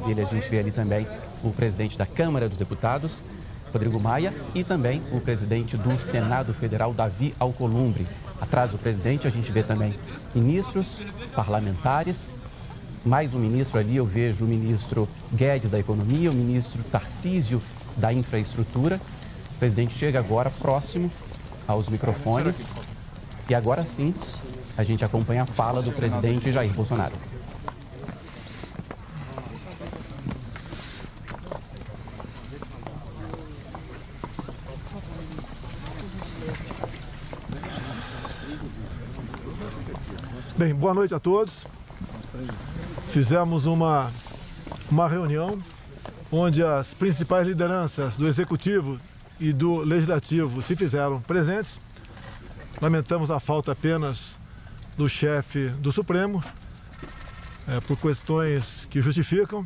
dele a gente vê ali também o presidente da Câmara dos Deputados, Rodrigo Maia, e também o presidente do Senado Federal, Davi Alcolumbre. Atrás do presidente a gente vê também ministros, parlamentares, mais um ministro ali, eu vejo o ministro Guedes da Economia, o ministro Tarcísio da Infraestrutura. O presidente chega agora próximo aos microfones e agora sim a gente acompanha a fala do presidente Jair Bolsonaro. Bem, boa noite a todos. Fizemos uma reunião onde as principais lideranças do Executivo e do Legislativo se fizeram presentes. Lamentamos a falta apenas do chefe do Supremo, por questões que justificam.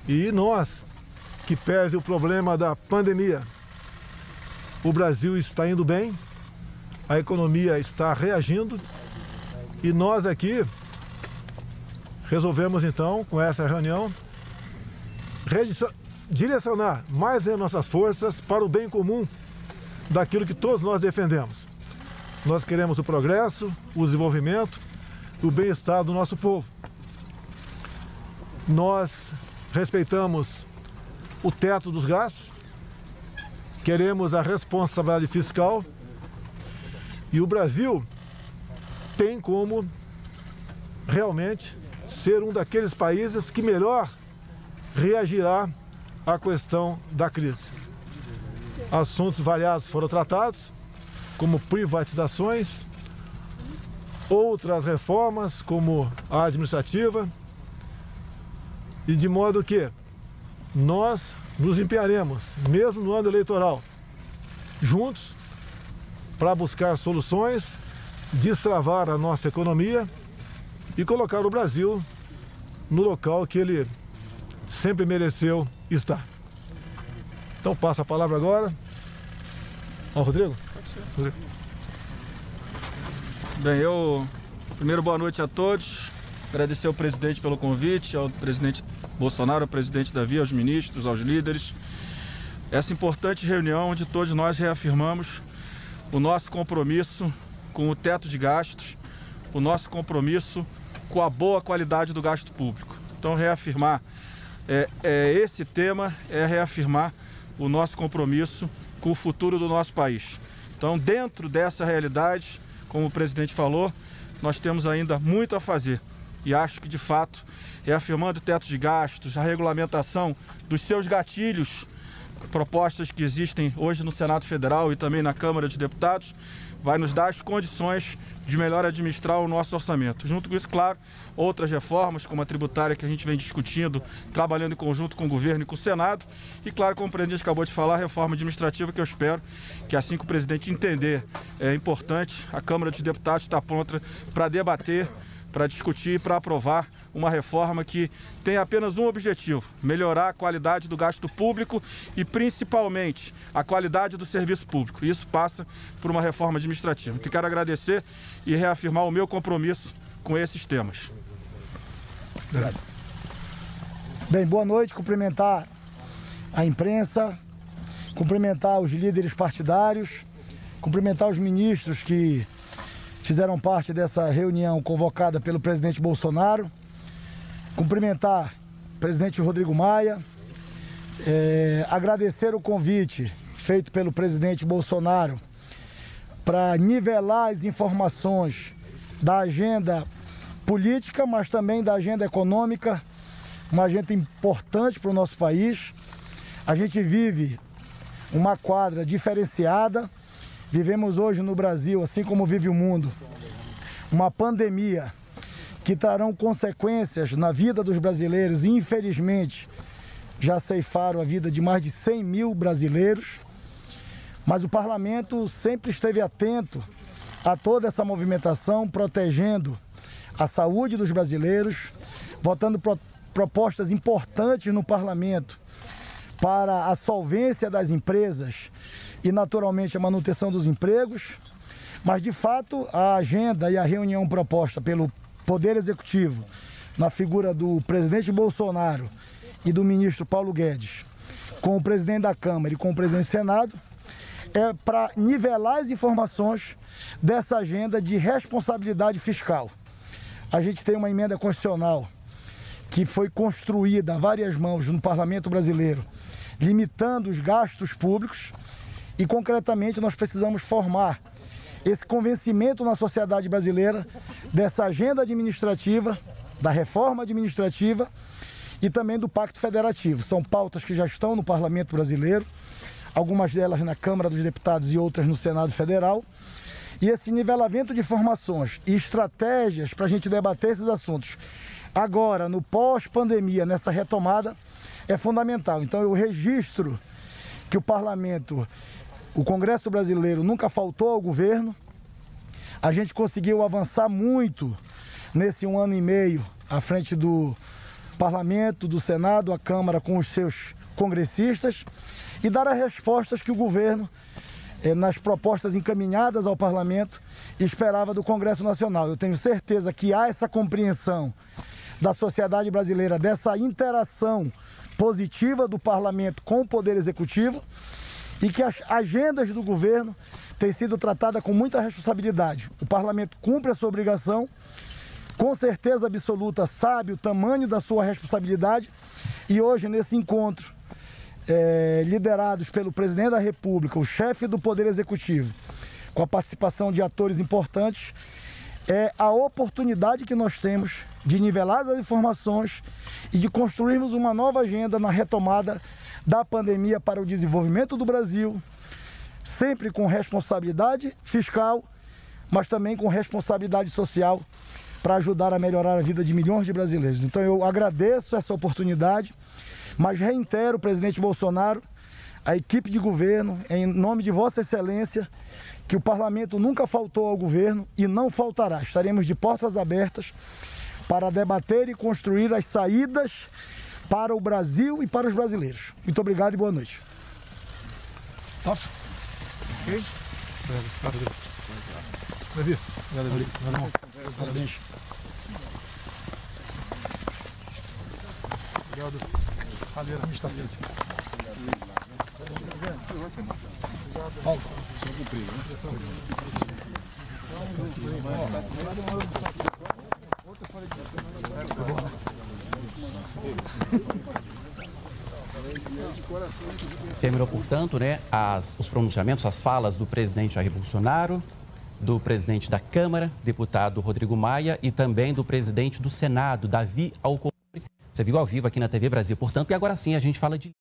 E nós, que pese o problema da pandemia, o Brasil está indo bem, a economia está reagindo e nós aqui resolvemos então, com essa reunião, direcionar mais as nossas forças para o bem comum daquilo que todos nós defendemos. Nós queremos o progresso, o desenvolvimento, o bem-estar do nosso povo. Nós respeitamos o teto dos gastos, queremos a responsabilidade fiscal e o Brasil tem como realmente ser um daqueles países que melhor reagirá à questão da crise. Assuntos variados foram tratados, como privatizações, outras reformas, como a administrativa, e de modo que nós nos empenharemos, mesmo no ano eleitoral, juntos, para buscar soluções, destravar a nossa economia e colocar o Brasil no local que ele sempre mereceu estar. Então passo a palavra agora ao Rodrigo. Rodrigo. Bem, primeiro boa noite a todos, agradecer ao presidente pelo convite, ao presidente Bolsonaro, ao presidente Davi, aos ministros, aos líderes. Essa importante reunião onde todos nós reafirmamos o nosso compromisso com o teto de gastos, o nosso compromisso com a boa qualidade do gasto público. Então reafirmar esse tema é reafirmar o nosso compromisso com o futuro do nosso país. Então, dentro dessa realidade, como o presidente falou, nós temos ainda muito a fazer. E acho que, de fato, reafirmando o teto de gastos, a regulamentação dos seus gatilhos, propostas que existem hoje no Senado Federal e também na Câmara dos Deputados, vai nos dar as condições de melhor administrar o nosso orçamento. Junto com isso, claro, outras reformas, como a tributária que a gente vem discutindo, trabalhando em conjunto com o governo e com o Senado. E, claro, como o presidente acabou de falar, a reforma administrativa que eu espero que, assim que o presidente entender, é importante, a Câmara dos Deputados está pronta para debater, para discutir, para aprovar uma reforma que tem apenas um objetivo: melhorar a qualidade do gasto público e, principalmente, a qualidade do serviço público. Isso passa por uma reforma administrativa. Que quero agradecer e reafirmar o meu compromisso com esses temas. Obrigado. Bem, boa noite, cumprimentar a imprensa, cumprimentar os líderes partidários, cumprimentar os ministros que fizeram parte dessa reunião convocada pelo presidente Bolsonaro, cumprimentar o presidente Rodrigo Maia, agradecer o convite feito pelo presidente Bolsonaro para nivelar as informações da agenda política, mas também da agenda econômica, uma agenda importante para o nosso país. A gente vive uma quadra diferenciada. Vivemos hoje no Brasil, assim como vive o mundo, uma pandemia que trarão consequências na vida dos brasileiros e, infelizmente, já ceifaram a vida de mais de 100 mil brasileiros. Mas o parlamento sempre esteve atento a toda essa movimentação, protegendo a saúde dos brasileiros, votando propostas importantes no parlamento para a solvência das empresas e, naturalmente, a manutenção dos empregos. Mas, de fato, a agenda e a reunião proposta pelo Poder Executivo na figura do presidente Bolsonaro e do ministro Paulo Guedes, com o presidente da Câmara e com o presidente do Senado, é para nivelar as informações dessa agenda de responsabilidade fiscal. A gente tem uma emenda constitucional que foi construída a várias mãos no Parlamento brasileiro, limitando os gastos públicos e, concretamente, nós precisamos formar esse convencimento na sociedade brasileira dessa agenda administrativa, da reforma administrativa e também do Pacto Federativo. São pautas que já estão no Parlamento brasileiro, algumas delas na Câmara dos Deputados e outras no Senado Federal. E esse nivelamento de informações e estratégias para a gente debater esses assuntos agora, no pós-pandemia, nessa retomada, é fundamental. Então eu registro que o Parlamento, o Congresso brasileiro nunca faltou ao governo. A gente conseguiu avançar muito nesse 1 ano e meio à frente do Parlamento, do Senado, a Câmara com os seus congressistas e dar as respostas que o governo, nas propostas encaminhadas ao Parlamento, esperava do Congresso Nacional. Eu tenho certeza que há essa compreensão da sociedade brasileira, dessa interação positiva do Parlamento com o Poder Executivo e que as agendas do governo têm sido tratadas com muita responsabilidade. O Parlamento cumpre a sua obrigação, com certeza absoluta sabe o tamanho da sua responsabilidade e hoje nesse encontro, liderados pelo Presidente da República, o chefe do Poder Executivo, com a participação de atores importantes, é a oportunidade que nós temos de nivelar as informações e de construirmos uma nova agenda na retomada da pandemia para o desenvolvimento do Brasil, sempre com responsabilidade fiscal, mas também com responsabilidade social para ajudar a melhorar a vida de milhões de brasileiros. Então eu agradeço essa oportunidade, mas reitero, presidente Bolsonaro, a equipe de governo, em nome de Vossa Excelência, que o Parlamento nunca faltou ao governo e não faltará. Estaremos de portas abertas para debater e construir as saídas para o Brasil e para os brasileiros. Muito obrigado e boa noite. Ok? Davi. Parabéns. Obrigado. Calheira, está certo. Paulo, só cumprido, né? Terminou, portanto, os pronunciamentos, as falas do presidente Jair Bolsonaro, do presidente da Câmara, deputado Rodrigo Maia, e também do presidente do Senado, Davi Alcolumbre. Você viu ao vivo aqui na TV Brasil, portanto, e agora sim a gente fala de